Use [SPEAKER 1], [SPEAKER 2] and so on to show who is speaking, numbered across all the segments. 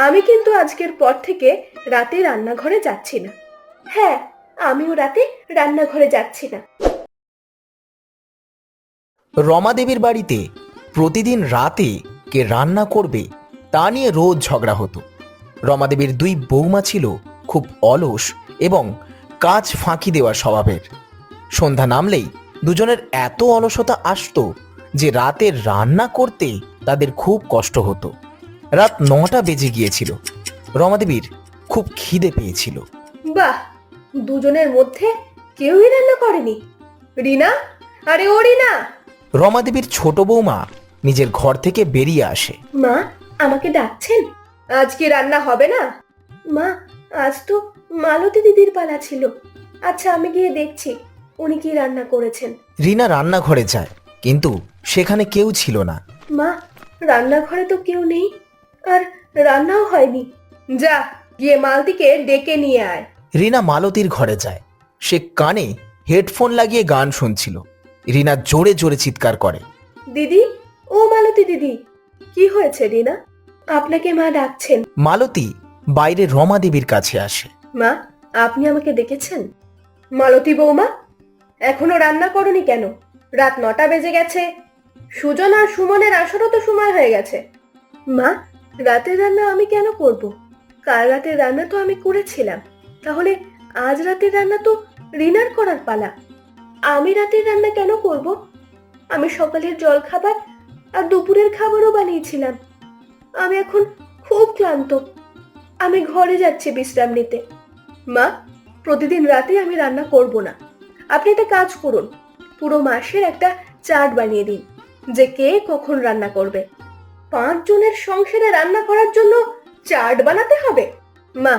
[SPEAKER 1] আমি কিন্তু আজকের পর থেকে রাতে রান্নাঘরে যাচ্ছি না। হ্যাঁ, আমিও রাতে রান্নাঘরে যাচ্ছি না।
[SPEAKER 2] রমা দেবীর বাড়িতে প্রতিদিন রাতে কে রান্না করবে তা নিয়ে রোজ ঝগড়া হতো। রমা দেবীর দুই বৌমা ছিল খুব অলস এবং কাজ ফাঁকি দেওয়ার স্বভাবের। সন্ধ্যা নামলেই দুজনের এত অলসতা আসতো যে রাতে রান্না করতে তাদের খুব কষ্ট হতো। রাত 9টা বেজে গিয়েছিল। রমা দেবীর খুব খিদে পেয়েছিল।
[SPEAKER 1] বাহ, দুজনের মধ্যে কেউই রান্না করেনি। রিনা, আরে ও রিনা!
[SPEAKER 2] রমা দেবীর ছোট বৌমা নিজের ঘর থেকে বেরিয়ে আসে।
[SPEAKER 1] মা, আমাকে ডাকছেন? আজ কি রান্না হবে না? মা, আজ তো মালতী দিদির পালা ছিল। আচ্ছা, আমি গিয়ে দেখছি উনি কি রান্না করেছেন।
[SPEAKER 2] রিনা রান্নাঘরে যায়, কিন্তু সেখানে কেউ ছিল না।
[SPEAKER 1] মা, রান্নাঘরে তো কেউ নেই, আর রান্নাও হয়নি। যা, গিয়ে মালতীকে ডেকে নিয়ে আয়।
[SPEAKER 2] রিনা মালতীর ঘরে যায়। সে কানে হেডফোন লাগিয়ে গান শুনছিল। রিনা জোরে জোরে চিৎকার করে,
[SPEAKER 1] দিদি, ও মালতী দিদি! কি হয়েছে রিনা? আপনাকে মা ডাকছেন।
[SPEAKER 2] মালতী বাইরে রমা দেবীর কাছে আসে।
[SPEAKER 1] মা, আপনি আমাকে ডেকেছেন? মালতী বৌমা, এখনো রান্না করনি কেন? রাত 9টা বেজে গেছে। সুজন আর সুমনের আসরও তো সময় হয়ে গেছে। মা, রাতের রান্না আমি কেন করব? কাল রাতের রান্না তো আমি করেছিলাম। তাহলে আজ রাতের রান্না তো রিনার করার পালা। আমি রাতের রান্না কেন করব? আমি সকালের জল খাবার আর দুপুরের খাবারও বানিয়েছিলাম। আমি এখন খুব ক্লান্ত। আমি ঘরে যাচ্ছি বিশ্রাম নিতে। মা, প্রতিদিন রাতে আমি রান্না করব না। আপনি একটা কাজ করুন, পুরো মাসের একটা চার্ট বানিয়ে দিন যে কে কখন রান্না করবে। 5 জনের সংসারে রান্না করার জন্য চার্ট বানাতে হবে? মা,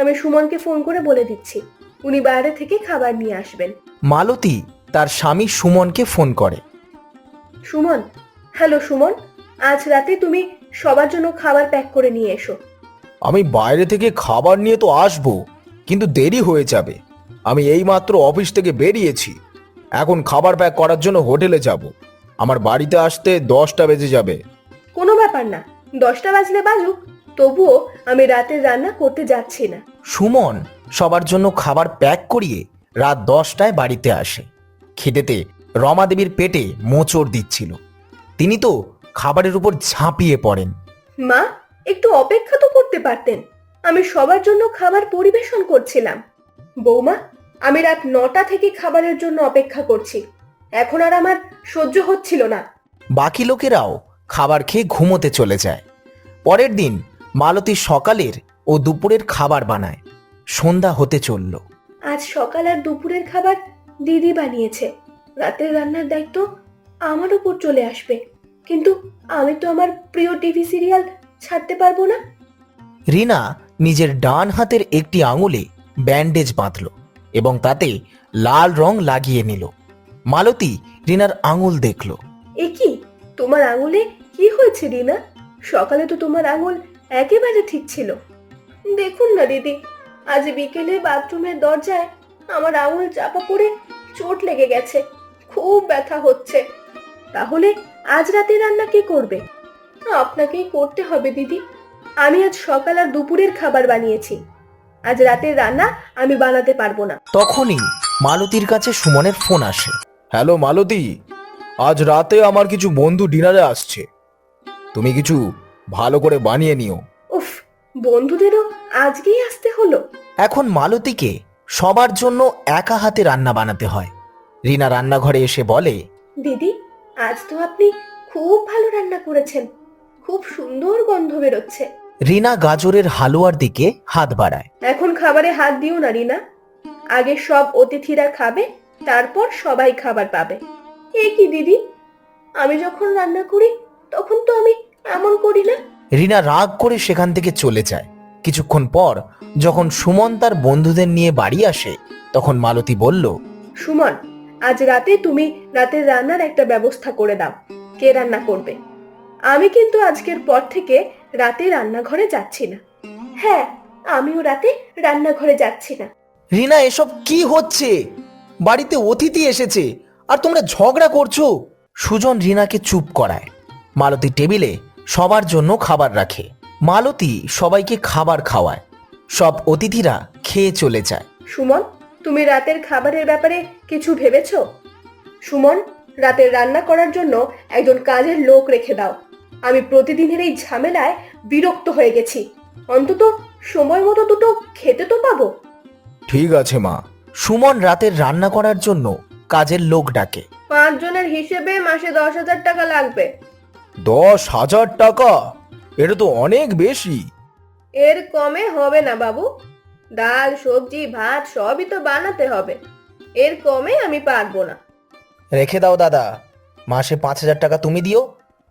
[SPEAKER 1] আমি সুমনকে ফোন করে বলে দিচ্ছি, উনি বাইরে থেকে খাবার নিয়ে আসবেন।
[SPEAKER 2] মালতী তার স্বামী সুমনকে ফোন করে।
[SPEAKER 1] সুমন, হ্যালো সুমন, আজ রাতে তুমি সবার জন্য খাবার প্যাক করে নিয়ে এসো।
[SPEAKER 2] আমি বাইরে থেকে খাবার নিয়ে তো আসবো, কিন্তু দেরি হয়ে যাবে। আমি এইমাত্র অফিস থেকে বেরিয়েছি। এখন খাবার প্যাক করার জন্য হোটেলে যাব। আমার বাড়িতে আসতে 10টা বেজে যাবে।
[SPEAKER 1] কোনো ব্যাপার না, 10টা বাজলে বাজুক, তবুও আমি রাতের রান্না করতে যাচ্ছি না।
[SPEAKER 2] সুমন সবার জন্য খাবার প্যাক করিয়ে রাত 10টায় বাড়িতে আসে। খিদেতে রমা দেবীর পেটে মোচড় দিচ্ছিল। তিনি তো খাবারের উপর ঝাঁপিয়ে পড়েন।
[SPEAKER 1] মা, একটু অপেক্ষা তো করতে পারতেন। আমি সবার জন্য খাবার পরিবেশন করছিলাম। বৌমা, আমি রাত 9টা থেকে খাবারের জন্য অপেক্ষা করছি। এখন আর আমার সহ্য হচ্ছিল না।
[SPEAKER 2] বাকি লোকেরাও খাবার খেয়ে ঘুমোতে চলে যায়। পরের দিন মালতী সকালের ও দুপুরের খাবার বানায়। সন্ধ্যা হতে চলল।
[SPEAKER 1] আজ সকাল আর দুপুরের খাবার দিদি বানিয়েছে। রাতের রান্নার দায়িত্ব আমার উপর চলে আসবে। কিন্তু আমি তো আমার প্রিয় টিভি সিরিয়াল ছাড়তে পারবো না।
[SPEAKER 2] রিনা নিজের ডান হাতের একটি আঙুলে ব্যান্ডেজ বাঁধল এবং তাতে লাল রং লাগিয়ে নিল। মালতী রিনার আঙুল দেখল।
[SPEAKER 1] এ কি, তোমার আঙুলে কি হয়েছে রিনা? সকালে তো তোমার আঙুল একেবারে ঠিক ছিল। দেখুন না দিদি, আজ বিকেলে বাথরুমের দরজায় আমার আঙুল চাপা পড়ে চোট লেগে গেছে। খুব ব্যথা হচ্ছে। তাহলে আজ রাতে রান্না কে করবে? আপনাকেই করতে হবে দিদি। আমি আজ সকাল আর দুপুরের খাবার বানিয়েছি। আজ রাতের রান্না আমি বানাতে পারবো না।
[SPEAKER 2] তখনই মালতীর কাছে সুমনের ফোন আসে। হ্যালো মালতী, আজ রাতে আমার কিছু বন্ধু ডিনারে আসছে। তুমি কিছু ভালো করে বানিয়ে নিও।
[SPEAKER 1] উফ, বন্ধুদেরও আজকেই আসতে হলো।
[SPEAKER 2] এখন মালতীকে সবার জন্য একা হাতে রান্না বানাতে হয়। রিনা রান্নাঘরে এসে বলে,
[SPEAKER 1] দিদি, আজ তো আপনি খুব ভালো রান্না করেছেন। খুব সুন্দর গন্ধ বেরোচ্ছে।
[SPEAKER 2] রিনা গাজরের হালুয়ার দিকে হাত বাড়ায়।
[SPEAKER 1] এখন খাবারে হাত দিও না রিনা। আগে সব অতিথিরা খাবে, তারপর সবাই খাবার পাবে। এ কি দিদি, আমি যখন রান্না করি তখন তো আমি এমন করি না।
[SPEAKER 2] রিনা রাগ করে সেখান থেকে চলে যায়। কিছুক্ষণ পর যখন সুমন তার বন্ধুদের নিয়ে বাড়ি আসে, তখন মালতী বলল,
[SPEAKER 1] সুমন, আজ রাতে তুমি রাতের রান্নার একটা ব্যবস্থা করে দাও। কে রান্না করবে? আমি কিন্তু আজকের পর থেকে রাতে রান্নাঘরে যাচ্ছি না। হ্যাঁ, আমিও রাতে রান্নাঘরে যাচ্ছি না।
[SPEAKER 2] রিনা এসব কি হচ্ছে? বাড়িতে অতিথি এসেছে আর তোমরা ঝগড়া করছো। সুজন রিনাকে চুপ করায়। মালতী টেবিলে সবার জন্য খাবার রাখে। মালতী সবাইকে খাবার খাওয়ায়। সব অতিথিরা খেয়ে চলে যায়।
[SPEAKER 1] সুমন, তুমি রাতের খাবারের ব্যাপারে কিছু ভেবেছো? সুমন, রাতের রান্না করার জন্য একজন কাজের লোক রেখে দাও। আমি প্রতিদিনের এই ঝামেলায় বিরক্ত হয়ে গেছি। অন্তত সময় মতো দুটো খেতে তো পাবো।
[SPEAKER 2] ঠিক আছে মা। সুমন রাতের রান্না করার জন্য কাজের লোক ডাকে।
[SPEAKER 1] 5 জনের হিসেবে মাসে 10,000 টাকা লাগবে।
[SPEAKER 2] 10,000 টাকা? এটা তো অনেক বেশি।
[SPEAKER 1] এর কমে হবে না বাবু। ডাল, সবজি, ভাত সবই তো বানাতে হবে। এর কমে আমি পারবো না।
[SPEAKER 2] রেখে দাও দাদা, মাসে 5,000 টাকা তুমি দিও,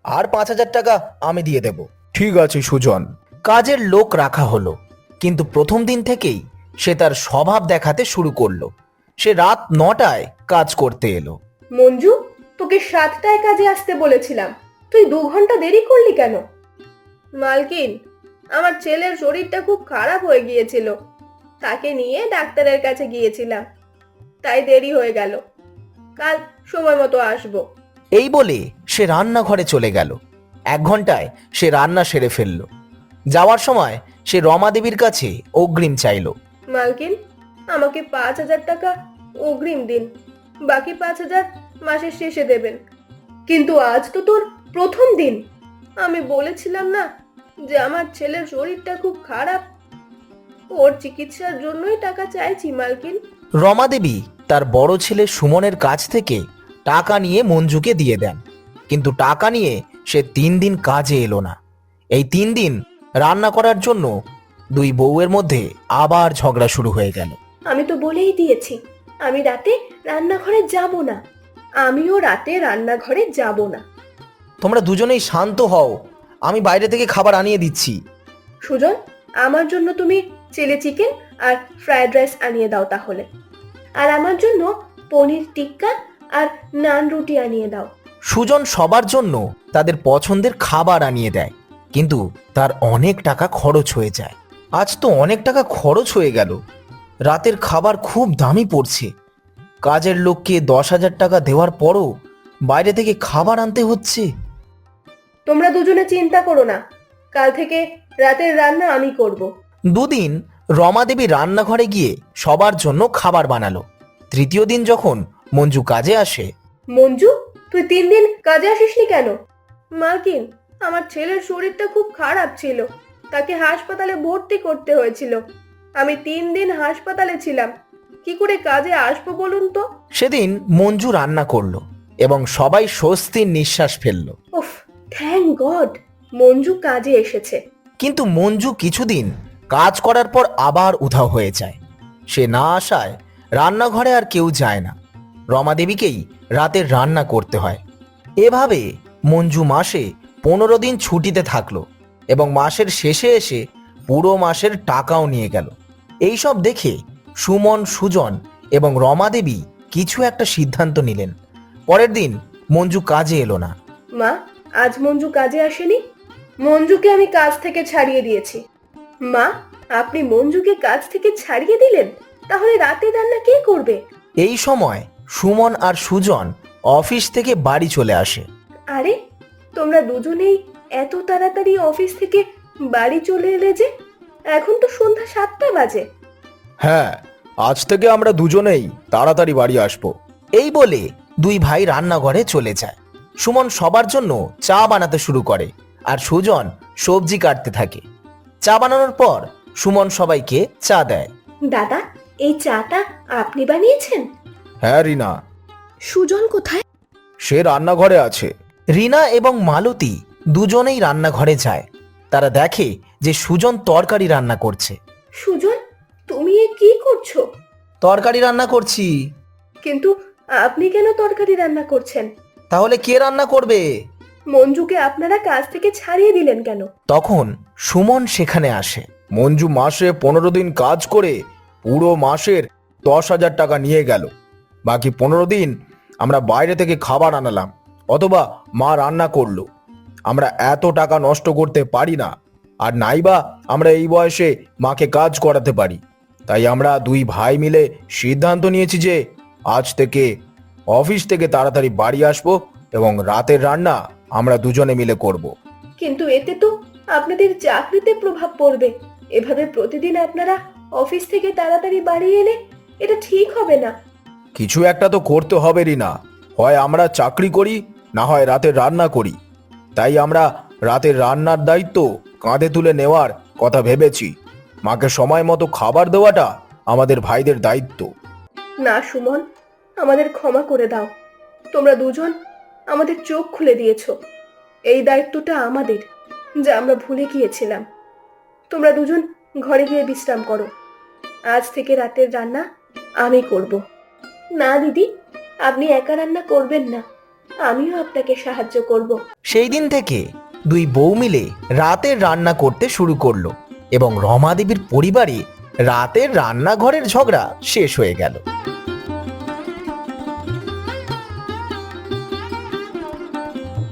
[SPEAKER 2] আর 5,000 টাকা আমি দিয়ে দেব। ঠিক আছে সুজন। কাজের লোক রাখা হলো, কিন্তু প্রথম দিন থেকেই সে তার স্বভাব দেখাতে শুরু করলো। সে রাত 9টায় কাজ করতে এলো।
[SPEAKER 1] মঞ্জু, তোকে 7টায় কাজে আসতে বলেছিলাম, তুই 2 ঘন্টা দেরি করলি কেন? মালকিন, আমার ছেলের শরীরটা খুব খারাপ হয়ে গিয়েছিল, তাকে নিয়ে ডাক্তারের কাছে গিয়েছিলাম, তাই দেরি হয়ে গেল। কাল সময় মতো আসবো।
[SPEAKER 2] এই বলে সে রান্নাঘরে চলে গেল। 1 ঘন্টায় সে রান্না সেরে ফেলল। যাওয়ার সময় সে রমা দেবীর কাছে অগ্রিম চাইল।
[SPEAKER 1] মালকিন, আমাকে 5,000 টাকা অগ্রিম দিন, বাকি 5,000 মাসের শেষে দেবেন। কিন্তু আজ তো তোর প্রথম দিন। আমি বলেছিলাম না যে আমার ছেলের শরীরটা খুব খারাপ, ওর চিকিৎসার জন্যই টাকা চাইছি মালকিন।
[SPEAKER 2] রমা দেবী তার বড় ছেলে সুমনের কাছ থেকে টাকা নিয়ে মঞ্জুকে দিয়ে দেন, কিন্তু টাকা নিয়ে সে 3 দিন কাজে এলো না। এই 3 দিন রান্না করার জন্য দুই বউয়ের মধ্যে আবার ঝগড়া শুরু হয়ে গেল।
[SPEAKER 1] আমি তো বলেই দিয়েছি আমি রাতে রান্নাঘরে যাব না। আমিও রাতে রান্নাঘরে যাব না।
[SPEAKER 2] তোমরা দুজনেই শান্ত হও, আমি বাইরে থেকে খাবার আনিয়ে দিচ্ছি।
[SPEAKER 1] সুজন, আমার জন্য তুমি চিলি চিকেন আর ফ্রাইড রাইস আনিয়ে দাও তাহলে। আর আমার জন্য পনির টিক্কা আর নান রুটি আনিয়ে দাও।
[SPEAKER 2] সুজন সবার জন্য তাদের পছন্দের খাবার আনিয়ে দেয়, কিন্তু তার অনেক টাকা খরচ হয়ে যায়। আজ তো অনেক টাকা খরচ হয়ে গেল। রাতের খাবার খুব দামি পড়ছে। কাজের লোককে 10,000 টাকা দেওয়ার পরও বাইরে থেকে খাবার আনতে হচ্ছে।
[SPEAKER 1] তোমরা দুজনে চিন্তা করো না, কাল থেকে রাতের রান্না আমি করব।
[SPEAKER 2] 2 দিন রমা দেবী রান্নাঘরে গিয়ে সবার জন্য খাবার বানালো। 3য় দিন যখন মঞ্জু কাজে আসে।
[SPEAKER 1] মঞ্জু, তুই 3 দিন কাজে আসিসনি কেন? মালকিন, আমার ছেলের শরীরটা খুব খারাপ ছিল, তাকে হাসপাতালে ভর্তি করতে হয়েছিল। আমি 3 দিন হাসপাতালে ছিলাম, কি করে কাজে আসবো বলুন তো?
[SPEAKER 2] সেদিন মঞ্জু রান্না করলো এবং সবাই স্বস্তির নিঃশ্বাস ফেললো।
[SPEAKER 1] উফ, থ্যাংক গড মঞ্জু কাজে এসেছে।
[SPEAKER 2] কিন্তু মঞ্জু কিছুদিন কাজ করার পর আবার উধাও হয়ে যায়। সে না আসায় রান্নাঘরে আর কেউ যায় না। রমা দেবীকেই রাতের রান্না করতে হয়। এভাবে মঞ্জু মাসে 15 দিন ছুটিতে থাকলো এবং মাসের শেষে এসে পুরো মাসের টাকাও নিয়ে গেল। এইসব দেখে সুমন, সুজন এবং রমা দেবী কিছু একটা সিদ্ধান্ত নিলেন। পরের দিন মঞ্জু কাজে এলো না।
[SPEAKER 1] মা, আজ মঞ্জু কাজে আসেনি। মঞ্জুকে আমি কাজ থেকে ছাড়িয়ে দিয়েছি। মা, আপনি মঞ্জুকে কাজ থেকে ছাড়িয়ে দিলেন, তাহলে রাতে রান্না কে করবে?
[SPEAKER 2] এই সময় সুমন আর সুজন অফিস থেকে বাড়ি চলে আসে।
[SPEAKER 1] আরে, তোমরা দুজনেই এত তাড়াতাড়ি অফিস থেকে বাড়ি চলে এলে যে? এখন তো সন্ধ্যা 7টা বাজে।
[SPEAKER 2] হ্যাঁ, আজ থেকে আমরা দুজনেই তাড়াতাড়ি বাড়ি আসবো। এই বলে দুই ভাই রান্নাঘরে চলে যায়। সুমন সবার জন্য চা বানাতে শুরু করে আর সুজন সবজি কাটতে থাকে। চা বানানোর পর সুমন সবাইকে চা দেয়।
[SPEAKER 1] দাদা, এই চাটা আপনি বানিয়েছেন?
[SPEAKER 2] হ্যাঁ রিনা।
[SPEAKER 1] সুজন কোথায়?
[SPEAKER 2] সে রান্নাঘরে আছে। রিনা এবং মালতী দুজনেই রান্নাঘরে যায়। তারা দেখে যে সুজন তরকারি রান্না করছে।
[SPEAKER 1] সুজন, তুমি এ কি করছো?
[SPEAKER 2] তরকারি রান্না করছি।
[SPEAKER 1] কিন্তু আপনি কেন তরকারি রান্না করছেন?
[SPEAKER 2] তাহলে কে রান্না করবে?
[SPEAKER 1] মঞ্জুকে আপনারা কাজ থেকে ছাড়িয়ে দিলেন কেন?
[SPEAKER 2] তখন সুমন সেখানে আসে। মঞ্জু মাসে 15 দিন কাজ করে পুরো মাসের 10,000 টাকা নিয়ে গেল। বাকি 15 দিন আমরা বাইরে থেকে খাবার আনালাম অথবা মা রান্না করলো। আমরা এত টাকা নষ্ট করতে পারি না, আর নাইবা আমরা এই বয়সে মাকে কাজ করাতে পারি। তাই আমরা দুই ভাই মিলে সিদ্ধান্ত নিয়েছি যে আজ থেকে অফিস থেকে তাড়াতাড়ি বাড়ি আসবো এবং রাতের রান্না আমরা দুজনে মিলে করব।
[SPEAKER 1] কিন্তু এতে তো আপনাদের চাকরিতে প্রভাব পড়বে। এভাবে প্রতিদিন আপনারা অফিস থেকে তাড়াতাড়ি বাড়ি এলে এটা ঠিক হবে না।
[SPEAKER 2] কিছু একটা তো করতে হবে রিনা, হয় আমরা চাকরি করি না হয় রাতে রান্না করি। তাই আমরা রাতের রান্নার দায়িত্ব কাঁধে তুলে নেওয়ার কথা ভেবেছি। মাকে সময় মতো খাবার দেওয়াটা আমাদের ভাইদের দায়িত্ব।
[SPEAKER 1] না সুমন, আমাদের ক্ষমা করে দাও। তোমরা দুজন আমাদের চোখ খুলে দিয়েছো। এই দায়িত্বটা আমাদের, যা আমরা ভুলে গিয়েছিলাম। তোমরা দুজন ঘরে গিয়ে বিশ্রাম করো। আজ থেকে রাতের রান্না আমি করব। না দিদি, আপনি একা রান্না করবেন না, আমিও আপনাকে সাহায্য করব।
[SPEAKER 2] সেই দিন থেকে দুই বউ মিলে রাতের রান্না করতে শুরু করলো এবং রমা দেবীর পরিবারে রাতের রান্নাঘরের ঝগড়া শেষ হয়ে গেল।